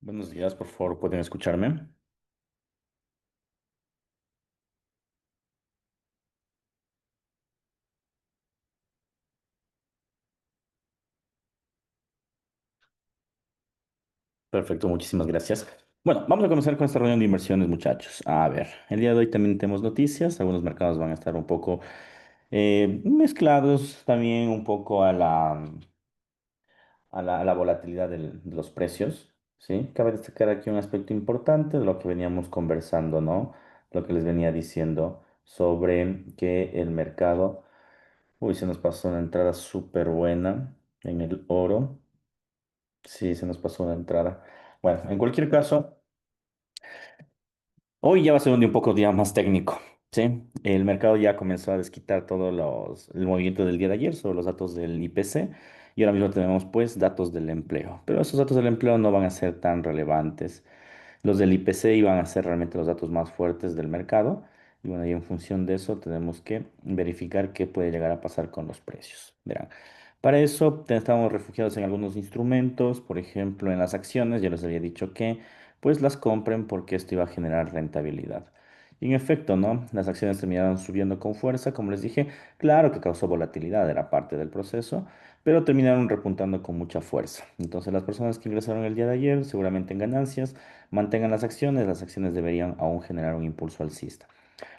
Buenos días, por favor, ¿pueden escucharme? Perfecto, muchísimas gracias. Bueno, vamos a comenzar con esta reunión de inversiones, muchachos. A ver, el día de hoy también tenemos noticias. Algunos mercados van a estar un poco mezclados también un poco a la volatilidad de los precios, ¿sí? Cabe destacar aquí un aspecto importante de lo que veníamos conversando, ¿no? Lo que les venía diciendo sobre que el mercado, uy, se nos pasó una entrada súper buena en el oro. Sí, se nos pasó una entrada. Bueno, en cualquier caso, hoy ya va a ser un día un poco día más técnico, ¿sí? El mercado ya comenzó a desquitar el movimiento del día de ayer sobre los datos del IPC y ahora mismo tenemos pues datos del empleo, pero esos datos del empleo no van a ser tan relevantes. Los del IPC iban a ser realmente los datos más fuertes del mercado y bueno, y en función de eso tenemos que verificar qué puede llegar a pasar con los precios. Verán. Para eso estamos refugiados en algunos instrumentos, por ejemplo, en las acciones, ya les había dicho que pues las compren porque esto iba a generar rentabilidad. Y en efecto, ¿no? Las acciones terminaron subiendo con fuerza, como les dije, claro que causó volatilidad, era parte del proceso, pero terminaron repuntando con mucha fuerza. Entonces, las personas que ingresaron el día de ayer, seguramente en ganancias, mantengan las acciones deberían aún generar un impulso alcista.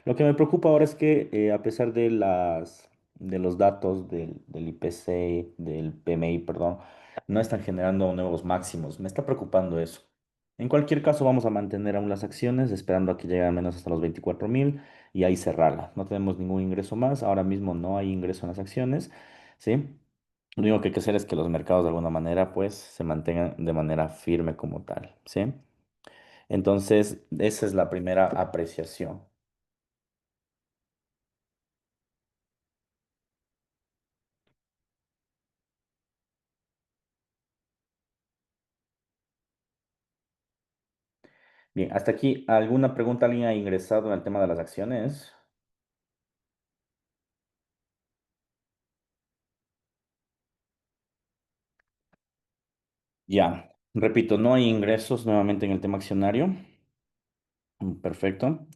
Lo que me preocupa ahora es que a pesar de los datos del IPC, del PMI, perdón, no están generando nuevos máximos. Me está preocupando eso. En cualquier caso, vamos a mantener aún las acciones, esperando a que lleguen al menos hasta los 24.000 y ahí cerrarla. No tenemos ningún ingreso más. Ahora mismo no hay ingreso en las acciones, ¿sí? Lo único que hay que hacer es que los mercados de alguna manera pues se mantengan de manera firme como tal, ¿sí? Entonces, esa es la primera apreciación. Bien, hasta aquí, ¿alguna pregunta alguien ha ingresado en el tema de las acciones? Ya, repito, no hay ingresos nuevamente en el tema accionario. Perfecto.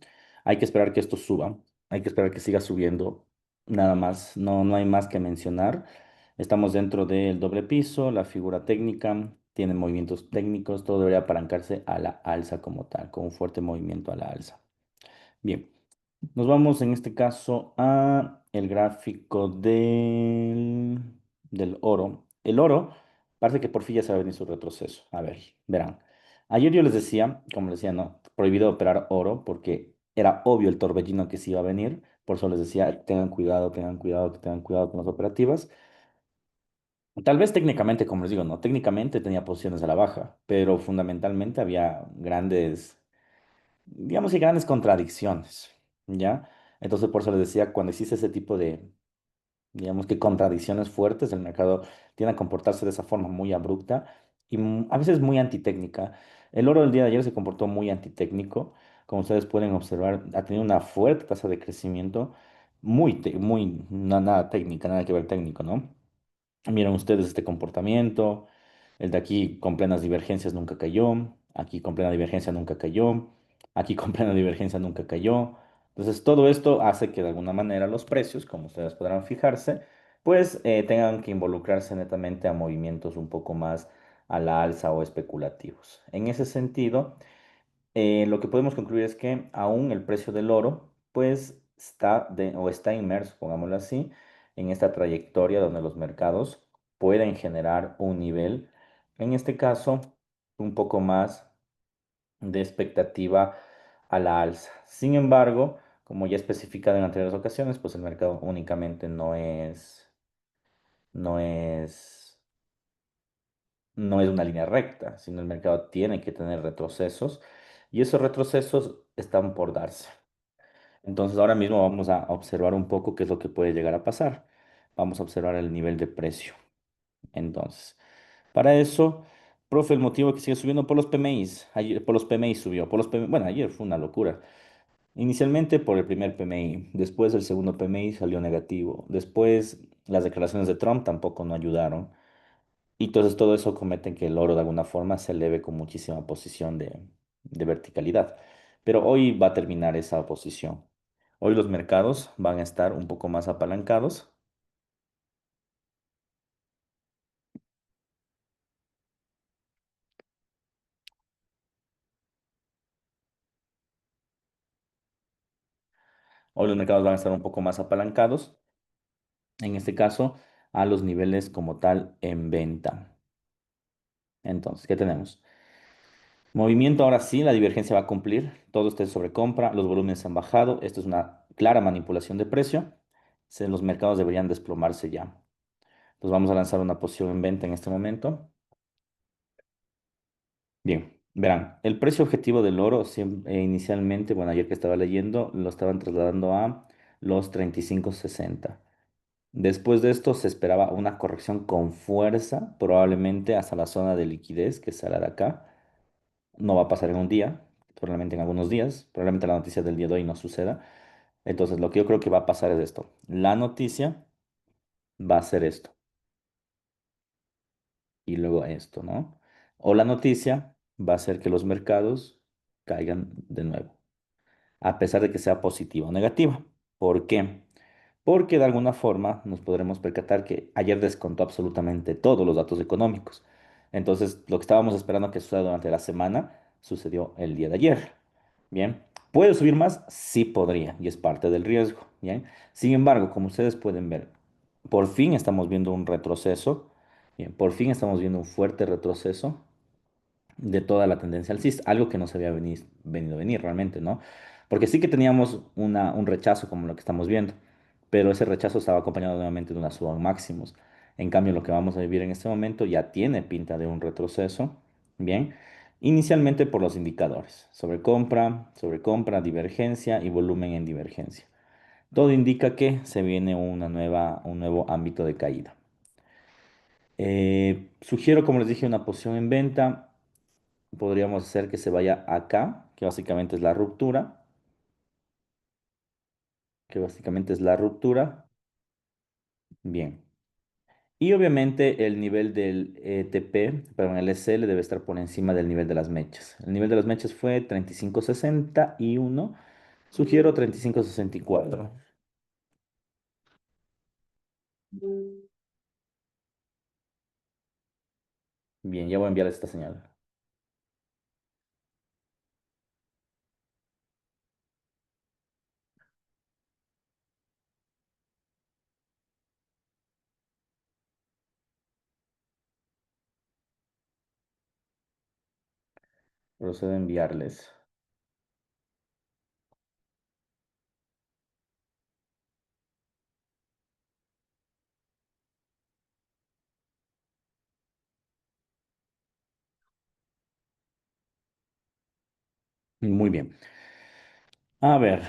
Hay que esperar que esto suba, hay que esperar que siga subiendo, nada más, no, no hay más que mencionar. Estamos dentro del doble piso, la figura técnica, tiene movimientos técnicos, todo debería apalancarse a la alza como tal, con un fuerte movimiento a la alza. Bien. Nos vamos en este caso a el gráfico del oro. El oro parece que por fin ya se va a venir su retroceso. A ver, verán. Ayer yo les decía, como les decía, no, prohibido operar oro porque era obvio el torbellino que se iba a venir. Por eso les decía, tengan cuidado, que tengan cuidado con las operativas. Tal vez técnicamente, como les digo, no, técnicamente tenía posiciones a la baja, pero fundamentalmente había grandes, digamos que grandes contradicciones, ¿ya? Entonces, por eso les decía, cuando existe ese tipo de, digamos que contradicciones fuertes, el mercado tiende a comportarse de esa forma muy abrupta y a veces muy antitécnica. El oro del día de ayer se comportó muy antitécnico, como ustedes pueden observar, ha tenido una fuerte tasa de crecimiento, nada técnica, nada que ver técnico, ¿no? Miren ustedes este comportamiento, el de aquí con plenas divergencias nunca cayó, aquí con plena divergencia nunca cayó, aquí con plena divergencia nunca cayó. Entonces todo esto hace que de alguna manera los precios, como ustedes podrán fijarse, pues tengan que involucrarse netamente a movimientos un poco más a la alza o especulativos. En ese sentido, lo que podemos concluir es que aún el precio del oro, pues está inmerso, pongámoslo así, en esta trayectoria donde los mercados pueden generar un nivel, en este caso, un poco más de expectativa a la alza. Sin embargo, como ya especificado en anteriores ocasiones, pues el mercado únicamente no es, no es una línea recta, sino el mercado tiene que tener retrocesos y esos retrocesos están por darse. Entonces ahora mismo vamos a observar un poco qué es lo que puede llegar a pasar. Vamos a observar el nivel de precio. Entonces, para eso, profe, el motivo que sigue subiendo por los PMIs. Ayer, por los PMI subió. Por los PMI, bueno, ayer fue una locura. Inicialmente por el primer PMI, después el segundo PMI salió negativo. Después las declaraciones de Trump tampoco no ayudaron. Y entonces todo eso comete que el oro de alguna forma se eleve con muchísima posición de verticalidad. Pero hoy va a terminar esa posición. Hoy los mercados van a estar un poco más apalancados. Hoy los mercados van a estar un poco más apalancados. En este caso, a los niveles como tal en venta. Entonces, ¿qué tenemos? Movimiento ahora sí, la divergencia va a cumplir. Todo está en sobrecompra, los volúmenes han bajado. Esto es una clara manipulación de precio. Los mercados deberían desplomarse ya. Entonces vamos a lanzar una posición en venta en este momento. Bien, verán, el precio objetivo del oro inicialmente, bueno, ayer que estaba leyendo, lo estaban trasladando a los 35.60. Después de esto se esperaba una corrección con fuerza, probablemente hasta la zona de liquidez, que será de acá. No va a pasar en un día, probablemente en algunos días, probablemente la noticia del día de hoy no suceda. Entonces, lo que yo creo que va a pasar es esto. La noticia va a ser esto y luego esto, ¿no? O la noticia va a ser que los mercados caigan de nuevo, a pesar de que sea positiva o negativa. ¿Por qué? Porque de alguna forma nos podremos percatar que ayer descontó absolutamente todos los datos económicos. Entonces, lo que estábamos esperando que suceda durante la semana sucedió el día de ayer. Bien, ¿puede subir más? Sí podría, y es parte del riesgo. Bien, sin embargo, como ustedes pueden ver, por fin estamos viendo un retroceso. Bien, por fin estamos viendo un fuerte retroceso de toda la tendencia alcista, algo que no se había venido a venir realmente, ¿no? Porque sí que teníamos un rechazo como lo que estamos viendo, pero ese rechazo estaba acompañado nuevamente de una suba en máximos. En cambio, lo que vamos a vivir en este momento ya tiene pinta de un retroceso, ¿bien? Inicialmente por los indicadores, sobrecompra, divergencia y volumen en divergencia. Todo indica que se viene un nuevo ámbito de caída. Sugiero, como les dije, una posición en venta. Podríamos hacer que se vaya acá, que básicamente es la ruptura, que básicamente es la ruptura. Bien. Y obviamente el nivel del ETP, perdón, el SL debe estar por encima del nivel de las mechas. El nivel de las mechas fue 35.61. Sugiero 35.64. Bien, ya voy a enviar esta señal. Procedo a enviarles. Muy bien. A ver,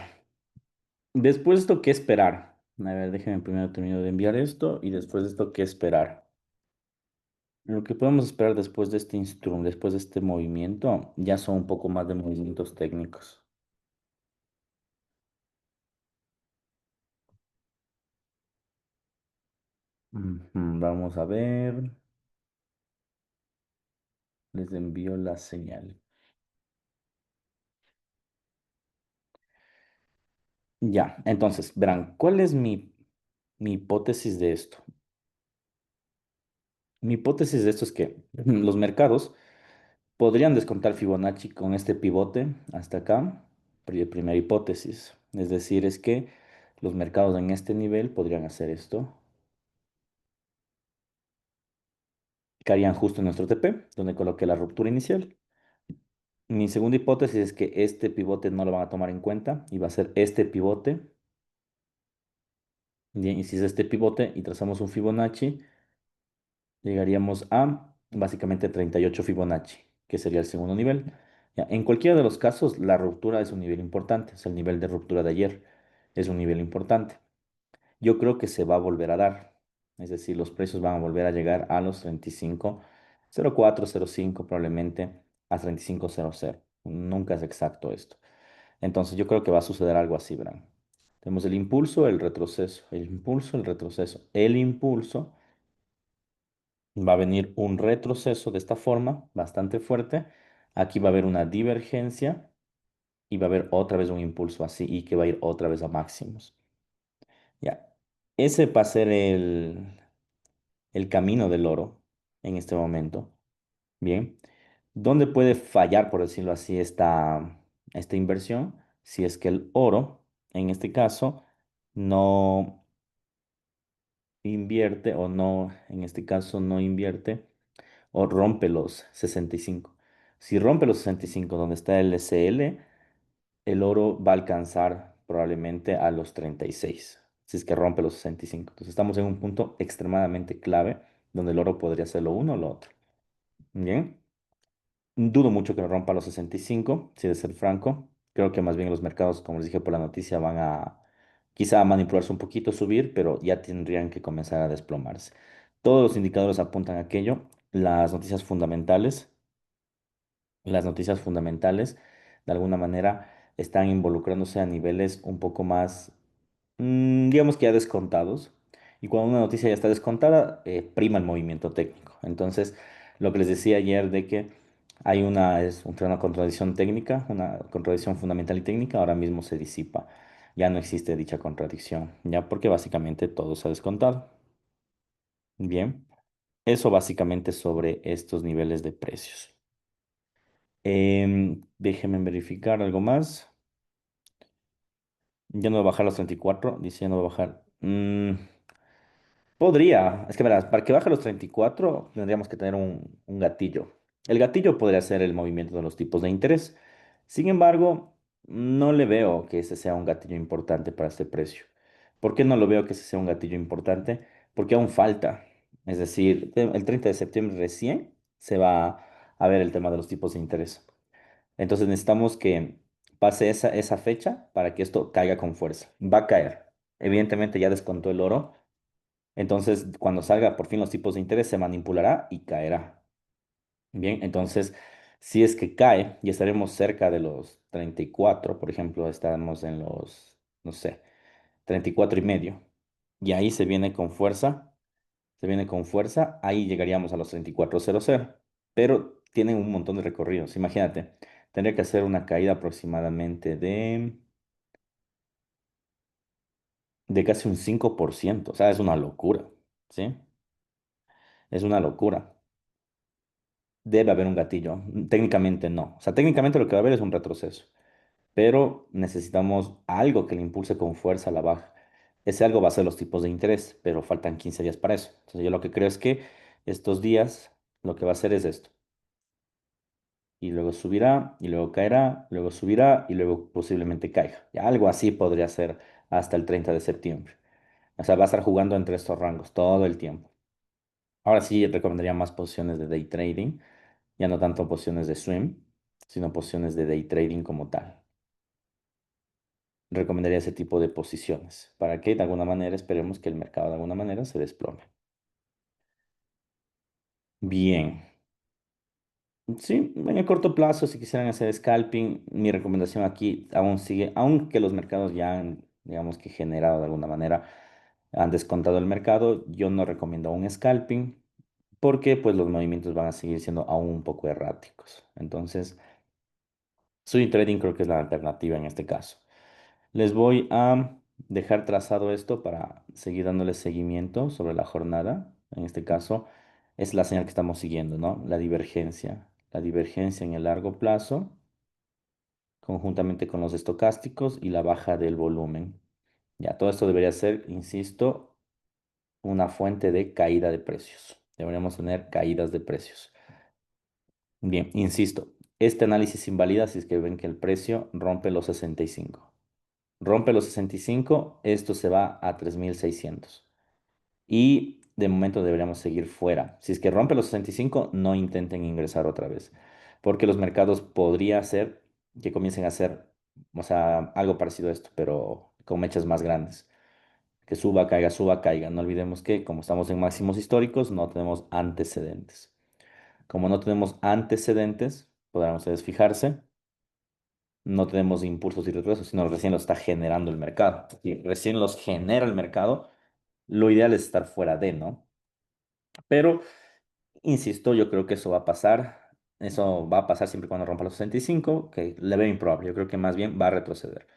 después de esto, ¿qué esperar? A ver, déjenme primero termino de enviar esto y después de esto, ¿qué esperar? Lo que podemos esperar después de este instrumento, después de este movimiento, ya son un poco más de movimientos técnicos. Ujú, vamos a ver, les envío la señal. Ya, entonces, verán, ¿cuál es mi hipótesis de esto? Mi hipótesis de esto es que los mercados podrían descontar Fibonacci con este pivote hasta acá, primera hipótesis. Es decir, es que los mercados en este nivel podrían hacer esto, caerían justo en nuestro TP, donde coloqué la ruptura inicial. Mi segunda hipótesis es que este pivote no lo van a tomar en cuenta y va a ser este pivote. Bien, y si es este pivote y trazamos un Fibonacci, llegaríamos a básicamente 38 Fibonacci, que sería el segundo nivel. Ya, en cualquiera de los casos, la ruptura es un nivel importante, es el nivel de ruptura de ayer, es un nivel importante. Yo creo que se va a volver a dar, es decir, los precios van a volver a llegar a los 35.04, 05 probablemente a 35.00. Nunca es exacto esto. Entonces yo creo que va a suceder algo así, verán. Tenemos el impulso, el retroceso, el impulso, el retroceso, el impulso Va a venir un retroceso de esta forma, bastante fuerte. Aquí va a haber una divergencia y va a haber otra vez un impulso así y que va a ir otra vez a máximos. Ya. Ese va a ser el camino del oro en este momento. Bien. ¿Dónde puede fallar, por decirlo así, esta inversión? Si es que el oro, en este caso, no invierte o no, en este caso, no invierte o rompe los 65. Si rompe los 65 donde está el SL, el oro va a alcanzar probablemente a los 36, si es que rompe los 65. Entonces estamos en un punto extremadamente clave donde el oro podría ser lo uno o lo otro. Bien, dudo mucho que lo rompa los 65, si de ser franco. Creo que más bien los mercados, como les dije por la noticia, van a quizá a manipularse un poquito, subir, pero ya tendrían que comenzar a desplomarse. Todos los indicadores apuntan a aquello. Las noticias fundamentales, de alguna manera, están involucrándose a niveles un poco más, digamos que ya descontados. Y cuando una noticia ya está descontada, prima el movimiento técnico. Entonces, lo que les decía ayer de que hay una contradicción técnica, una contradicción fundamental y técnica, ahora mismo se disipa. Ya no existe dicha contradicción, ya porque básicamente todo se ha descontado. Bien, eso básicamente sobre estos niveles de precios. Déjenme verificar algo más. Ya no va a bajar los 34, dice ya no va a bajar. Podría, es que verás, para que baje los 34 tendríamos que tener un gatillo. El gatillo podría ser el movimiento de los tipos de interés. Sin embargo, no le veo que ese sea un gatillo importante para este precio. ¿Por qué no lo veo que ese sea un gatillo importante? Porque aún falta. Es decir, el 30 de septiembre recién se va a ver el tema de los tipos de interés. Entonces necesitamos que pase esa fecha para que esto caiga con fuerza. Va a caer. Evidentemente ya descontó el oro. Entonces cuando salga por fin los tipos de interés se manipulará y caerá. Bien, entonces si es que cae y estaremos cerca de los 34, por ejemplo, estamos en los, no sé, 34 y medio. Y ahí se viene con fuerza, ahí llegaríamos a los 34.00. Pero tienen un montón de recorridos. Imagínate, tendría que hacer una caída aproximadamente de casi un 5%. O sea, es una locura, ¿sí? Es una locura. Debe haber un gatillo. Técnicamente no. O sea, técnicamente lo que va a haber es un retroceso. Pero necesitamos algo que le impulse con fuerza a la baja. Ese algo va a ser los tipos de interés, pero faltan 15 días para eso. Entonces yo lo que creo es que estos días lo que va a hacer es esto. Y luego subirá, y luego caerá, luego subirá, y luego posiblemente caiga. Ya algo así podría ser hasta el 30 de septiembre. O sea, va a estar jugando entre estos rangos todo el tiempo. Ahora sí recomendaría más posiciones de day trading, ya no tanto posiciones de swing, sino posiciones de day trading como tal. Recomendaría ese tipo de posiciones para que de alguna manera esperemos que el mercado de alguna manera se desplome. Bien. Sí, en el corto plazo, si quisieran hacer scalping, mi recomendación aquí aún sigue, aunque los mercados ya han, digamos que generado de alguna manera, han descontado el mercado, yo no recomiendo un scalping porque pues los movimientos van a seguir siendo aún un poco erráticos. Entonces, swing trading creo que es la alternativa en este caso. Les voy a dejar trazado esto para seguir dándole seguimiento sobre la jornada. En este caso, es la señal que estamos siguiendo, ¿no? La divergencia. La divergencia en el largo plazo, conjuntamente con los estocásticos y la baja del volumen. Ya, todo esto debería ser, insisto, una fuente de caída de precios. Deberíamos tener caídas de precios. Bien, insisto, este análisis invalida si es que ven que el precio rompe los 65. Rompe los 65, esto se va a 3.600. Y de momento deberíamos seguir fuera. Si es que rompe los 65, no intenten ingresar otra vez, porque los mercados podría ser que comiencen a hacer, o sea, algo parecido a esto, pero con mechas más grandes. Que suba, caiga. No olvidemos que como estamos en máximos históricos, no tenemos antecedentes. Como no tenemos antecedentes, podrán ustedes fijarse, no tenemos impulsos y retrocesos, sino recién lo está generando el mercado. Y recién los genera el mercado, lo ideal es estar fuera de, ¿no? Pero Insisto, yo creo que eso va a pasar. Eso va a pasar siempre y cuando rompa los 65, que le veo improbable. Yo creo que más bien va a retroceder.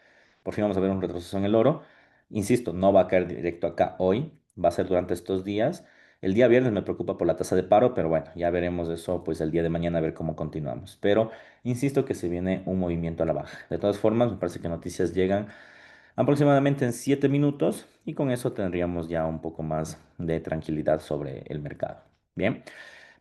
Por fin vamos a ver un retroceso en el oro. Insisto, no va a caer directo acá hoy, va a ser durante estos días. El día viernes me preocupa por la tasa de paro, pero bueno, ya veremos eso pues el día de mañana a ver cómo continuamos. Pero insisto que se viene un movimiento a la baja. De todas formas, me parece que noticias llegan aproximadamente en 7 minutos y con eso tendríamos ya un poco más de tranquilidad sobre el mercado. Bien.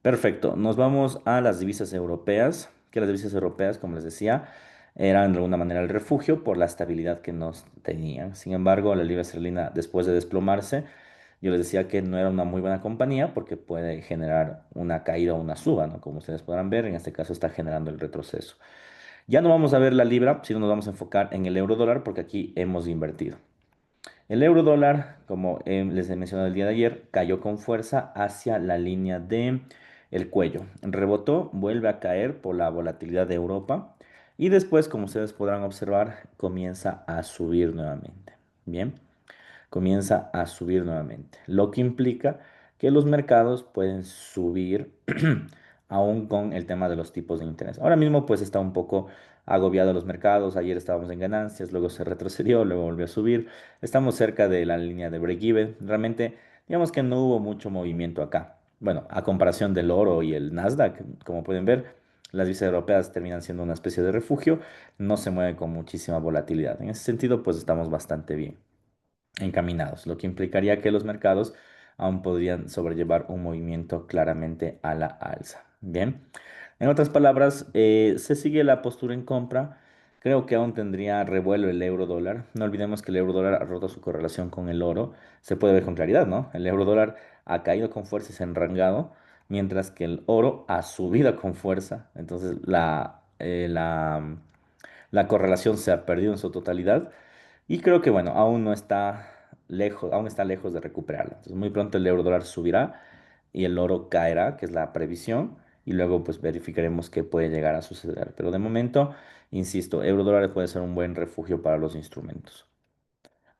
Perfecto, nos vamos a las divisas europeas, que las divisas europeas, como les decía, eran de alguna manera el refugio por la estabilidad que nos tenían. Sin embargo, la libra esterlina, después de desplomarse, yo les decía que no era una muy buena compañía porque puede generar una caída o una suba, ¿no? Como ustedes podrán ver, en este caso está generando el retroceso. Ya no vamos a ver la libra, sino nos vamos a enfocar en el euro dólar porque aquí hemos invertido. El euro dólar, como les he mencionado el día de ayer, cayó con fuerza hacia la línea de el cuello. Rebotó, vuelve a caer por la volatilidad de Europa y después, como ustedes podrán observar, comienza a subir nuevamente. Bien, comienza a subir nuevamente, lo que implica que los mercados pueden subir aún con el tema de los tipos de interés. Ahora mismo pues está un poco agobiado los mercados, ayer estábamos en ganancias, luego se retrocedió, luego volvió a subir, estamos cerca de la línea de break-even, realmente digamos que no hubo mucho movimiento acá. Bueno, a comparación del oro y el Nasdaq, como pueden ver, las divisas europeas terminan siendo una especie de refugio, no se mueven con muchísima volatilidad. En ese sentido, pues estamos bastante bien encaminados, lo que implicaría que los mercados aún podrían sobrellevar un movimiento claramente a la alza. Bien, en otras palabras, se sigue la postura en compra. Creo que aún tendría revuelo el euro dólar. No olvidemos que el euro dólar ha roto su correlación con el oro. Se puede ver con claridad, ¿no? El euro dólar ha caído con fuerza y se ha enrangado, mientras que el oro ha subido con fuerza. Entonces, la correlación se ha perdido en su totalidad. Y creo que, bueno, aún está lejos de recuperarla. Entonces, muy pronto el euro dólar subirá y el oro caerá, que es la previsión, y luego pues verificaremos qué puede llegar a suceder. Pero de momento, insisto, euro dólar puede ser un buen refugio para los instrumentos.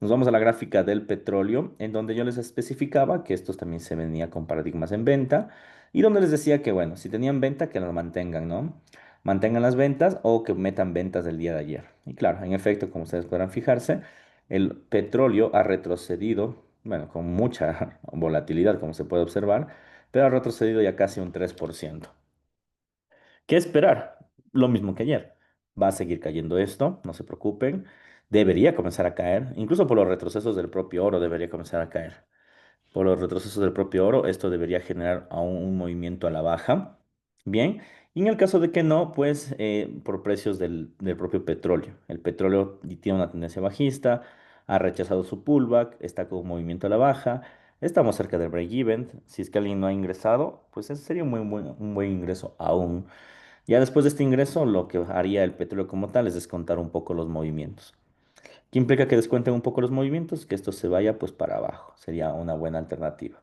Nos vamos a la gráfica del petróleo, en donde yo les especificaba que estos también se venía con paradigmas en venta y donde les decía que, bueno, si tenían venta, que las mantengan, ¿no? Mantengan las ventas o que metan ventas del día de ayer. Y claro, en efecto, como ustedes podrán fijarse, el petróleo ha retrocedido, bueno, con mucha volatilidad, como se puede observar, pero ha retrocedido ya casi un 3%. ¿Qué esperar? Lo mismo que ayer. Va a seguir cayendo esto, no se preocupen. Debería comenzar a caer, incluso por los retrocesos del propio oro debería comenzar a caer. Por los retrocesos del propio oro, esto debería generar aún un movimiento a la baja. Bien, y en el caso de que no, pues por precios del propio petróleo. El petróleo tiene una tendencia bajista, ha rechazado su pullback, está con un movimiento a la baja. Estamos cerca del break-even. Si es que alguien no ha ingresado, pues ese sería un buen ingreso aún. Ya después de este ingreso, lo que haría el petróleo como tal es descontar un poco los movimientos. ¿Qué implica que descuenten un poco los movimientos? Que esto se vaya pues para abajo. Sería una buena alternativa.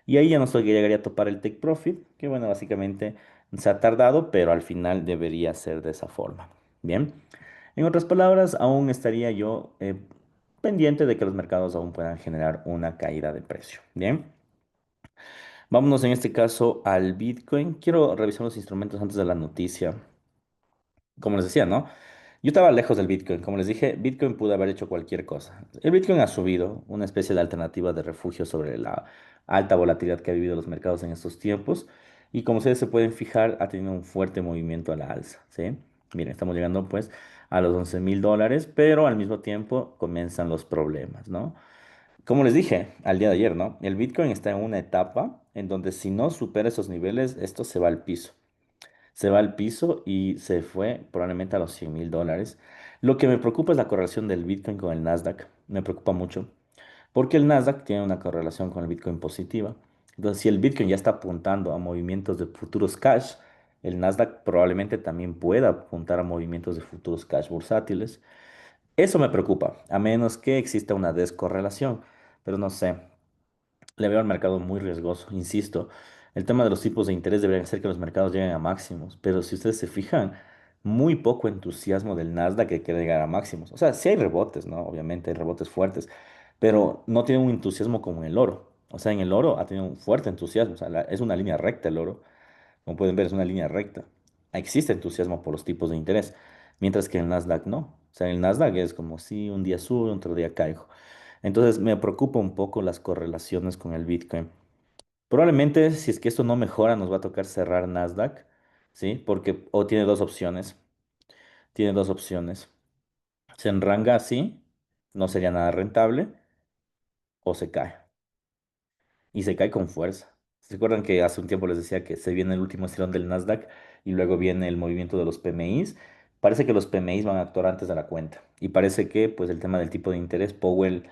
Y ahí ya no se llegaría a topar el take profit, que bueno, básicamente se ha tardado, pero al final debería ser de esa forma. Bien. En otras palabras, aún estaría yo pendiente de que los mercados aún puedan generar una caída de precio. Bien. Vámonos en este caso al Bitcoin. Quiero revisar los instrumentos antes de la noticia. Como les decía, ¿no? Yo estaba lejos del Bitcoin. Como les dije, Bitcoin pudo haber hecho cualquier cosa. El Bitcoin ha subido, una especie de alternativa de refugio sobre la alta volatilidad que ha vivido los mercados en estos tiempos. Y como ustedes se pueden fijar, ha tenido un fuerte movimiento a la alza, ¿sí? Miren, estamos llegando pues a los $11,000, pero al mismo tiempo comienzan los problemas, ¿no? Como les dije al día de ayer, ¿no? El Bitcoin está en una etapa en donde si no supera esos niveles, esto se va al piso. Se va al piso y se fue probablemente a los $100,000. Lo que me preocupa es la correlación del Bitcoin con el Nasdaq. Me preocupa mucho porque el Nasdaq tiene una correlación con el Bitcoin positiva. Entonces, si el Bitcoin ya está apuntando a movimientos de futuros cash, el Nasdaq probablemente también pueda apuntar a movimientos de futuros cash bursátiles. Eso me preocupa, a menos que exista una descorrelación. Pero no sé. Le veo al mercado muy riesgoso, insisto. El tema de los tipos de interés debería hacer que los mercados lleguen a máximos, pero si ustedes se fijan, muy poco entusiasmo del Nasdaq que quiere llegar a máximos. O sea, sí hay rebotes, ¿no? Obviamente hay rebotes fuertes, pero no tiene un entusiasmo como en el oro. O sea, en el oro ha tenido un fuerte entusiasmo. O sea, es una línea recta el oro. Como pueden ver, es una línea recta. Existe entusiasmo por los tipos de interés, mientras que el Nasdaq no. O sea, el Nasdaq es como si un día sube, otro día caigo. Entonces me preocupa un poco las correlaciones con el Bitcoin. Probablemente si es que esto no mejora, nos va a tocar cerrar Nasdaq, ¿sí? Porque o tiene dos opciones. Tiene dos opciones. Se enranga así, no sería nada rentable, o se cae. Y se cae con fuerza. ¿Se acuerdan que hace un tiempo les decía que se viene el último estirón del Nasdaq y luego viene el movimiento de los PMIs? Parece que los PMIs van a actuar antes de la cuenta. Y parece que pues el tema del tipo de interés, Powell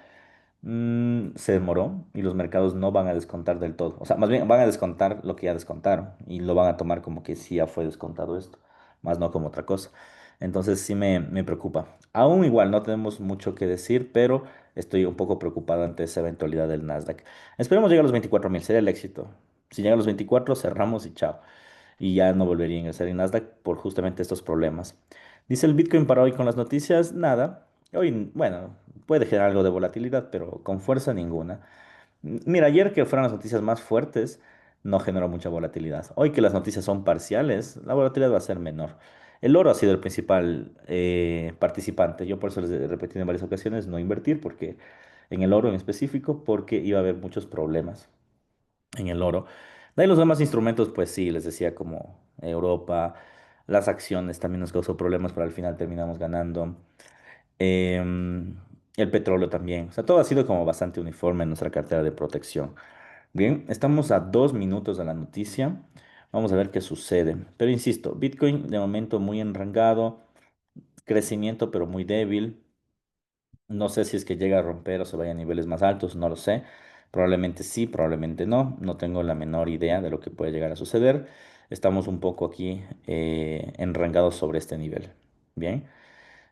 se demoró y los mercados no van a descontar del todo. O sea, más bien van a descontar lo que ya descontaron y lo van a tomar como que sí ya fue descontado esto, más no como otra cosa. Entonces sí me preocupa. Aún igual no tenemos mucho que decir, pero estoy un poco preocupado ante esa eventualidad del Nasdaq. Esperemos llegar a los 24.000, sería el éxito. Si llega a los 24, cerramos y chao. Y ya no volvería a ingresar en Nasdaq por justamente estos problemas. Dice el Bitcoin para hoy con las noticias, nada. Hoy, bueno, puede generar algo de volatilidad, pero con fuerza ninguna. Mira, ayer que fueron las noticias más fuertes, no generó mucha volatilidad. Hoy que las noticias son parciales, la volatilidad va a ser menor. El oro ha sido el principal participante. Yo por eso les he repetido en varias ocasiones no invertir, porque en el oro en específico, porque iba a haber muchos problemas en el oro. De ahí los demás instrumentos, pues sí, les decía como Europa, las acciones también nos causó problemas, pero al final terminamos ganando. El petróleo también. O sea, todo ha sido como bastante uniforme en nuestra cartera de protección. Bien, estamos a 2 minutos de la noticia. Vamos a ver qué sucede. Pero insisto, Bitcoin de momento muy enrangado, crecimiento pero muy débil. No sé si es que llega a romper o se vaya a niveles más altos, no lo sé. Probablemente sí, probablemente no. No tengo la menor idea de lo que puede llegar a suceder. Estamos un poco aquí enrangados sobre este nivel. Bien.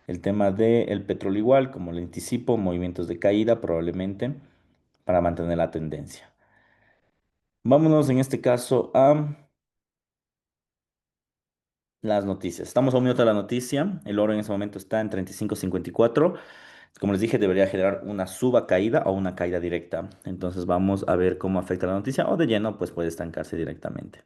El tema del petróleo igual, como le anticipo, movimientos de caída probablemente para mantener la tendencia. Vámonos en este caso a las noticias. Estamos a un minuto de la noticia. El oro en ese momento está en 35.54. Como les dije, debería generar una suba caída o una caída directa. Entonces vamos a ver cómo afecta la noticia o de lleno pues puede estancarse directamente.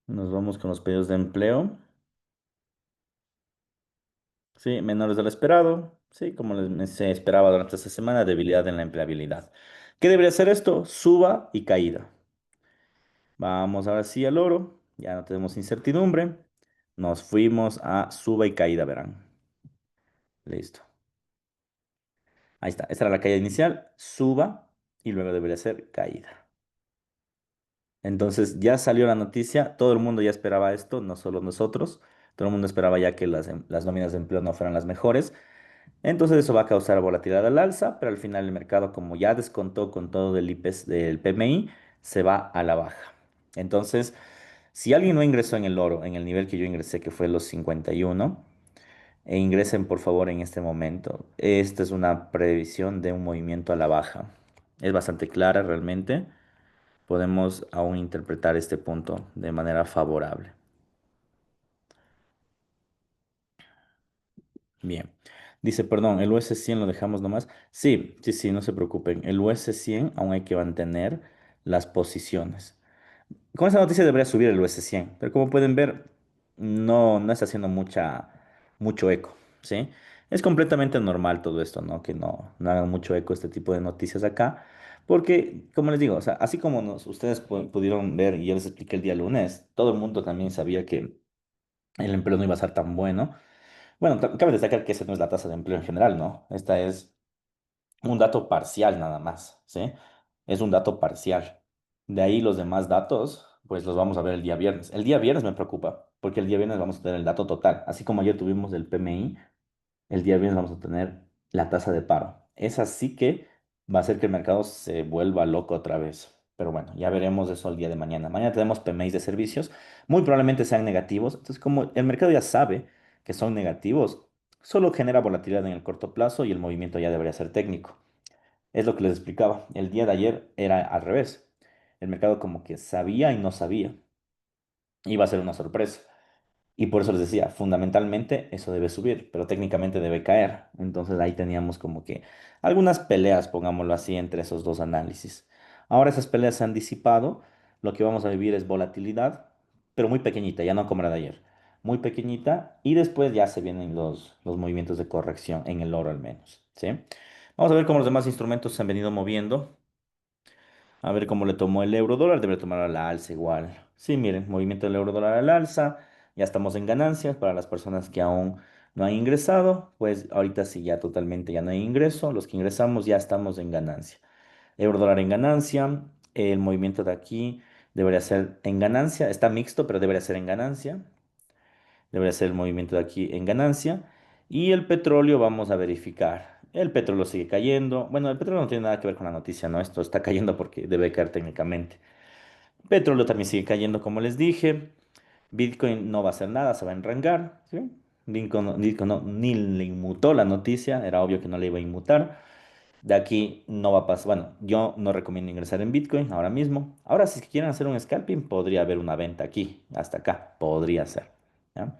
Nos vamos con los pedidos de empleo. Sí, menores de lo esperado. Sí, como se esperaba durante esta semana, debilidad en la empleabilidad. ¿Qué debería ser esto? Suba y caída. Vamos ahora sí al oro. Ya no tenemos incertidumbre. Nos fuimos a suba y caída, verán. Listo. Ahí está. Esta era la caída inicial. Suba y luego debería ser caída. Entonces ya salió la noticia. Todo el mundo ya esperaba esto, no solo nosotros. Todo el mundo esperaba ya que las nóminas de empleo no fueran las mejores. Entonces eso va a causar volatilidad al alza, pero al final el mercado, como ya descontó con todo del IPES, del PMI, se va a la baja. Entonces, si alguien no ingresó en el oro, en el nivel que yo ingresé, que fue los 51, ingresen por favor en este momento. Esta es una previsión de un movimiento a la baja. Es bastante clara realmente. Podemos aún interpretar este punto de manera favorable. Bien. Dice, perdón, el US 100 lo dejamos nomás. Sí, sí, sí, no se preocupen. El US 100 aún hay que mantener las posiciones. Con esa noticia debería subir el US 100, pero como pueden ver, no está haciendo mucho eco, ¿sí? Es completamente normal todo esto, ¿no? Que no hagan mucho eco este tipo de noticias acá, porque, como les digo, o sea, así como ustedes pudieron ver y yo les expliqué el día lunes, todo el mundo también sabía que el empleo no iba a ser tan bueno. Bueno, cabe destacar que esa no es la tasa de empleo en general, ¿no? Esta es un dato parcial nada más, ¿sí? Es un dato parcial. De ahí los demás datos, pues los vamos a ver el día viernes. El día viernes me preocupa, porque el día viernes vamos a tener el dato total. Así como ayer tuvimos el PMI, el día viernes vamos a tener la tasa de paro. Esa sí que va a hacer que el mercado se vuelva loco otra vez. Pero bueno, ya veremos eso el día de mañana. Mañana tenemos PMIs de servicios, muy probablemente sean negativos. Entonces, como el mercado ya sabe que son negativos, solo genera volatilidad en el corto plazo y el movimiento ya debería ser técnico. Es lo que les explicaba. El día de ayer era al revés. El mercado como que sabía y no sabía. Iba a ser una sorpresa. Y por eso les decía, fundamentalmente eso debe subir, pero técnicamente debe caer. Entonces ahí teníamos como que algunas peleas, pongámoslo así, entre esos dos análisis. Ahora esas peleas se han disipado, lo que vamos a vivir es volatilidad, pero muy pequeñita, ya no como la de ayer. Muy pequeñita y después ya se vienen los movimientos de corrección en el oro al menos, ¿sí? Vamos a ver cómo los demás instrumentos se han venido moviendo. A ver cómo le tomó el euro dólar, debe tomar a la alza igual. Sí, miren, movimiento del euro dólar al alza, ya estamos en ganancias para las personas que aún no han ingresado, pues ahorita sí ya totalmente ya no hay ingreso, los que ingresamos ya estamos en ganancia. Euro dólar en ganancia, el movimiento de aquí debería ser en ganancia, está mixto, pero debería ser en ganancia, debería ser el movimiento de aquí en ganancia. Y el petróleo vamos a verificar. El petróleo sigue cayendo. Bueno, el petróleo no tiene nada que ver con la noticia, ¿no? Esto está cayendo porque debe caer técnicamente. Petróleo también sigue cayendo, como les dije. Bitcoin no va a hacer nada, se va a enrangar, ¿sí? Bitcoin ni le inmutó la noticia, era obvio que no le iba a inmutar. De aquí no va a pasar. Bueno, yo no recomiendo ingresar en Bitcoin ahora mismo. Ahora, si es que quieren hacer un scalping, podría haber una venta aquí, hasta acá. Podría ser. ¿Ya?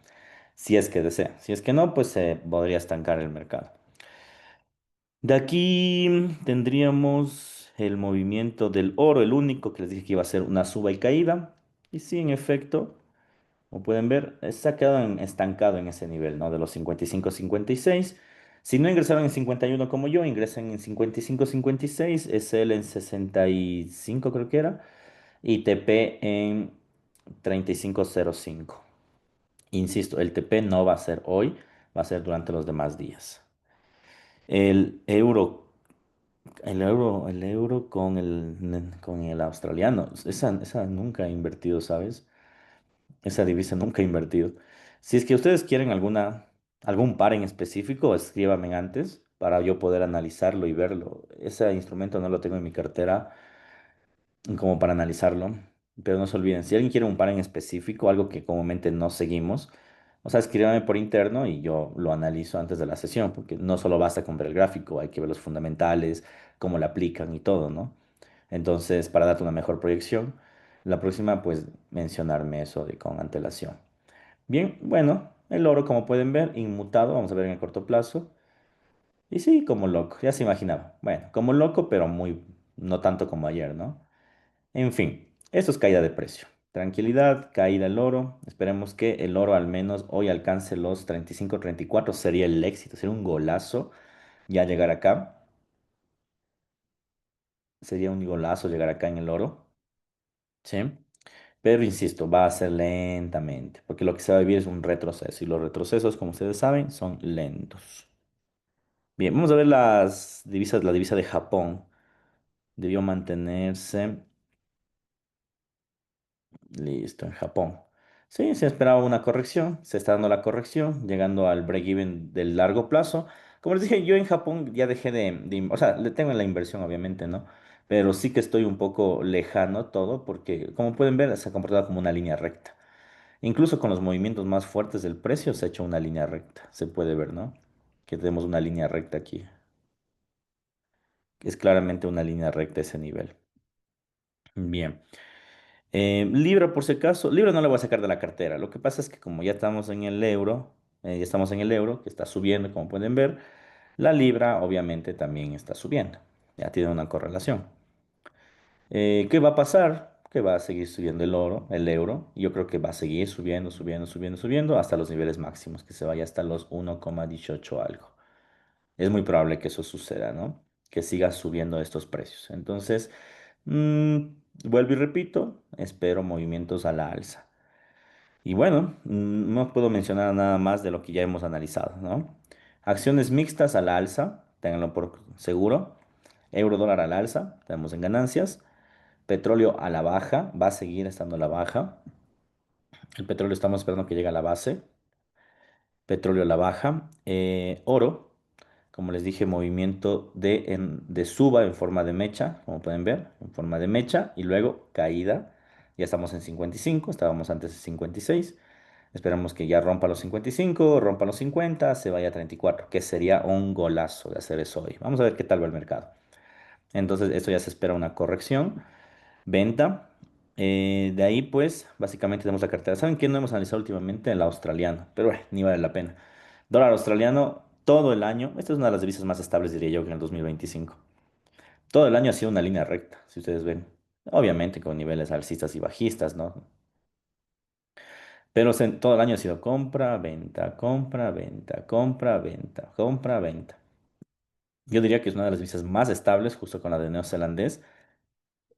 Si es que desea. Si es que no, pues se podría estancar el mercado. De aquí tendríamos el movimiento del oro, el único que les dije que iba a ser una suba y caída. Y sí, en efecto, como pueden ver, se ha quedado estancado en ese nivel, ¿no? De los 55-56. Si no ingresaron en 51 como yo, ingresen en 55-56, SL en 65 creo que era, y TP en 35,05. Insisto, el TP no va a ser hoy, va a ser durante los demás días. El euro, el euro con el australiano, esa nunca ha invertido, ¿sabes? Esa divisa nunca ha invertido. Si es que ustedes quieren algún par en específico, escríbanme antes para yo poder analizarlo y verlo. Ese instrumento no lo tengo en mi cartera como para analizarlo. Pero no se olviden, si alguien quiere un par en específico, algo que comúnmente no seguimos, o sea, escríbame por interno y yo lo analizo antes de la sesión, porque no solo basta con ver el gráfico, hay que ver los fundamentales, cómo lo aplican y todo, ¿no? Entonces, para darte una mejor proyección, la próxima, pues, mencionarme eso con antelación. Bien, bueno, el oro, como pueden ver, inmutado, vamos a ver en el corto plazo. Y sí, como loco, ya se imaginaba. Bueno, como loco, pero muy, no tanto como ayer, ¿no? En fin, esto es caída de precio. Tranquilidad, caída el oro. Esperemos que el oro al menos hoy alcance los 35-34. Sería el éxito, sería un golazo ya llegar acá. Sería un golazo llegar acá en el oro, ¿sí? Pero insisto, va a ser lentamente, porque lo que se va a vivir es un retroceso y los retrocesos, como ustedes saben, son lentos. Bien, vamos a ver las divisas. La divisa de Japón debió mantenerse. Listo, en Japón. Sí, se esperaba una corrección, se está dando la corrección, llegando al break-even del largo plazo. Como les dije, yo en Japón ya dejé o sea, le tengo en la inversión, obviamente, ¿no? Pero sí que estoy un poco lejano todo, porque como pueden ver, se ha comportado como una línea recta. Incluso con los movimientos más fuertes del precio se ha hecho una línea recta. Se puede ver, ¿no? Que tenemos una línea recta aquí. Es claramente una línea recta ese nivel. Bien. Libra, por si acaso, Libra no la voy a sacar de la cartera. Lo que pasa es que como ya estamos en el euro, ya estamos en el euro, que está subiendo, como pueden ver, la libra obviamente también está subiendo. Ya tiene una correlación. ¿Qué va a pasar? Que va a seguir subiendo el oro, el euro. Yo creo que va a seguir subiendo, subiendo, subiendo, subiendo hasta los niveles máximos, que se vaya hasta los 1,18 algo. Es muy probable que eso suceda, ¿no? Que siga subiendo estos precios. Entonces, mm, vuelvo y repito, espero movimientos a la alza. Y bueno, no puedo mencionar nada más de lo que ya hemos analizado, ¿no? Acciones mixtas a la alza, ténganlo por seguro. Euro dólar a la alza, tenemos en ganancias. Petróleo a la baja, va a seguir estando a la baja. El petróleo estamos esperando que llegue a la base. Petróleo a la baja. Oro. como les dije, movimiento de suba en forma de mecha, como pueden ver, en forma de mecha, y luego caída. Ya estamos en 55, estábamos antes en 56. Esperamos que ya rompa los 55, rompa los 50, se vaya a 34, que sería un golazo de hacer eso hoy. Vamos a ver qué tal va el mercado. Entonces, esto ya se espera una corrección, venta. De ahí, pues, básicamente tenemos la cartera. ¿Saben qué no hemos analizado últimamente? El australiano, pero ni vale la pena. Dólar australiano todo el año. Esta es una de las divisas más estables, diría yo, que en el 2025. Todo el año ha sido una línea recta, si ustedes ven. Obviamente con niveles alcistas y bajistas, ¿no? Pero todo el año ha sido compra, venta, compra, venta, compra, venta, compra, venta. Yo diría que es una de las divisas más estables, justo con la de neozelandés,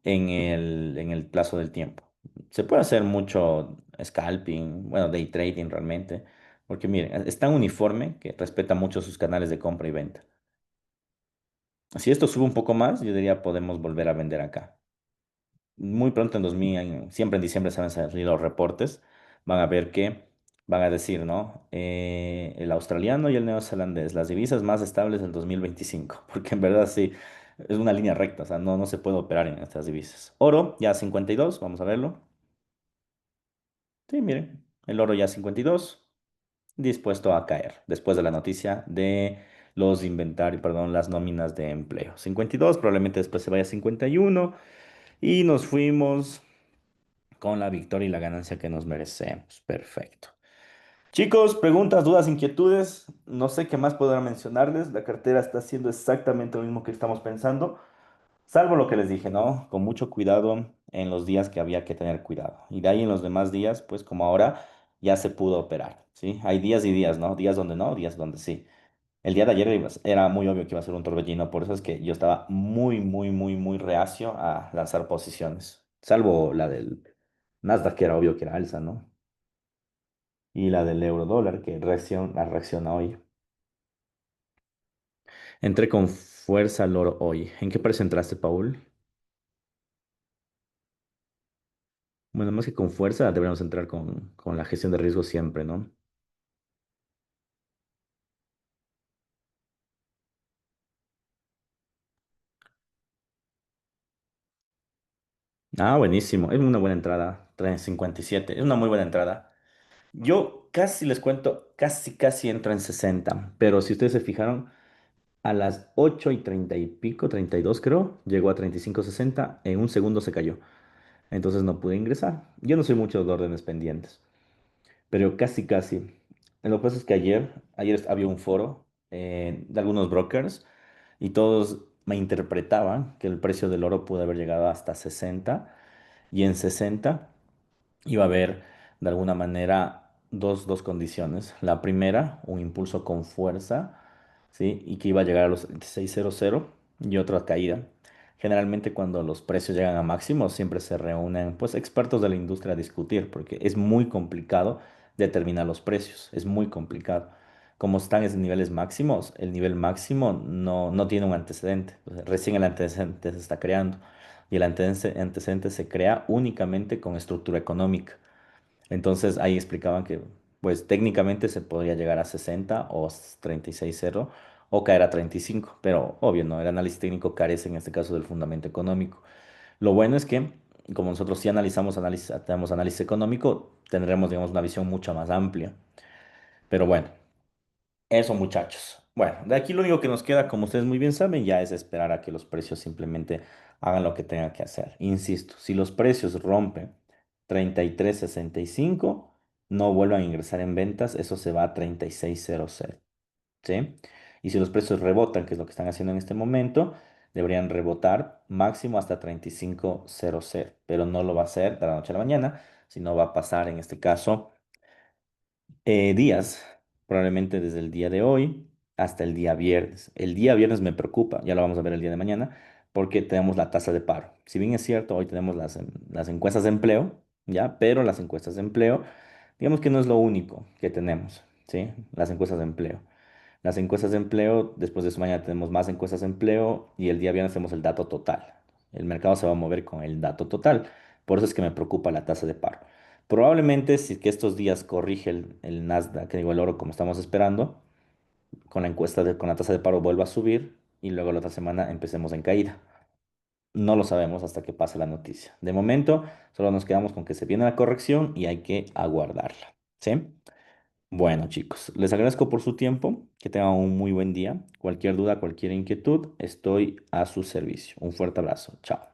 en el plazo del tiempo. Se puede hacer mucho scalping, bueno, day trading realmente, porque miren, es tan uniforme que respeta mucho sus canales de compra y venta. Si esto sube un poco más, yo diría podemos volver a vender acá. Muy pronto en 2000, siempre en diciembre se van a salir los reportes, van a ver que van a decir, ¿no? El australiano y el neozelandés, las divisas más estables del 2025, porque en verdad sí, es una línea recta, o sea, no se puede operar en estas divisas. Oro ya 52, vamos a verlo. Sí, miren, el oro ya 52, dispuesto a caer, después de la noticia de los inventarios, perdón, las nóminas de empleo. 52, probablemente después se vaya a 51 y nos fuimos con la victoria y la ganancia que nos merecemos. Perfecto. Chicos, preguntas, dudas, inquietudes. No sé qué más podrá mencionarles. La cartera está haciendo exactamente lo mismo que estamos pensando, salvo lo que les dije, ¿no? Con mucho cuidado en los días que había que tener cuidado. Y de ahí en los demás días, pues como ahora, ya se pudo operar, ¿sí? Hay días y días, ¿no? Días donde no, días donde sí. El día de ayer era muy obvio que iba a ser un torbellino, por eso es que yo estaba muy, muy, muy, muy reacio a lanzar posiciones, salvo la del Nasdaq, que era obvio que era alza, ¿no? Y la del euro dólar, que reacciona hoy. Entré con fuerza al oro hoy. ¿En qué precio entraste, Paul? Bueno, más que con fuerza, deberíamos entrar con la gestión de riesgo siempre, ¿no? Ah, buenísimo. Es una buena entrada. 3,57. Es una muy buena entrada. Yo casi les cuento, casi entro en 60. Pero si ustedes se fijaron, a las 8:30 y pico, 32 creo, llegó a 35,60. En un segundo se cayó. Entonces no pude ingresar. Yo no soy mucho de órdenes pendientes, pero casi. Lo que pasa es que ayer había un foro de algunos brokers y todos me interpretaban que el precio del oro pudo haber llegado hasta 60 y en 60 iba a haber de alguna manera dos condiciones. La primera, un impulso con fuerza, ¿sí? Y que iba a llegar a los 36,00 y otra caída. Generalmente cuando los precios llegan a máximos siempre se reúnen pues expertos de la industria a discutir porque es muy complicado determinar los precios, es muy complicado. Como están en niveles máximos, el nivel máximo no tiene un antecedente. O sea, recién el antecedente se está creando y el antecedente se crea únicamente con estructura económica. Entonces ahí explicaban que pues técnicamente se podría llegar a 60 o 36,0 o caer a 35, pero obvio, ¿no? El análisis técnico carece en este caso del fundamento económico. Lo bueno es que como nosotros sí tenemos análisis económico, tendremos, digamos, una visión mucho más amplia. Pero bueno, eso, muchachos. Bueno, de aquí lo único que nos queda, como ustedes muy bien saben, ya es esperar a que los precios simplemente hagan lo que tengan que hacer. Insisto, si los precios rompen 33,65, no vuelvan a ingresar en ventas, eso se va a 36,00, ¿sí? Y si los precios rebotan, que es lo que están haciendo en este momento, deberían rebotar máximo hasta 35,00, pero no lo va a hacer de la noche a la mañana, sino va a pasar en este caso días, probablemente desde el día de hoy hasta el día viernes. El día viernes me preocupa, ya lo vamos a ver el día de mañana, porque tenemos la tasa de paro. Si bien es cierto, hoy tenemos las encuestas de empleo, ¿ya? Pero las encuestas de empleo, digamos que no es lo único que tenemos, ¿sí? Las encuestas de empleo. Las encuestas de empleo, después de eso mañana tenemos más encuestas de empleo y el día viernes tenemos el dato total. El mercado se va a mover con el dato total. Por eso es que me preocupa la tasa de paro. Probablemente si que estos días corrige el Nasdaq, que digo el oro como estamos esperando, con la con la tasa de paro vuelva a subir y luego la otra semana empecemos en caída. No lo sabemos hasta que pase la noticia. De momento, solo nos quedamos con que se viene la corrección y hay que aguardarla. ¿Sí? Bueno, chicos, les agradezco por su tiempo. Que tengan un muy buen día. Cualquier duda, cualquier inquietud, estoy a su servicio. Un fuerte abrazo. Chao.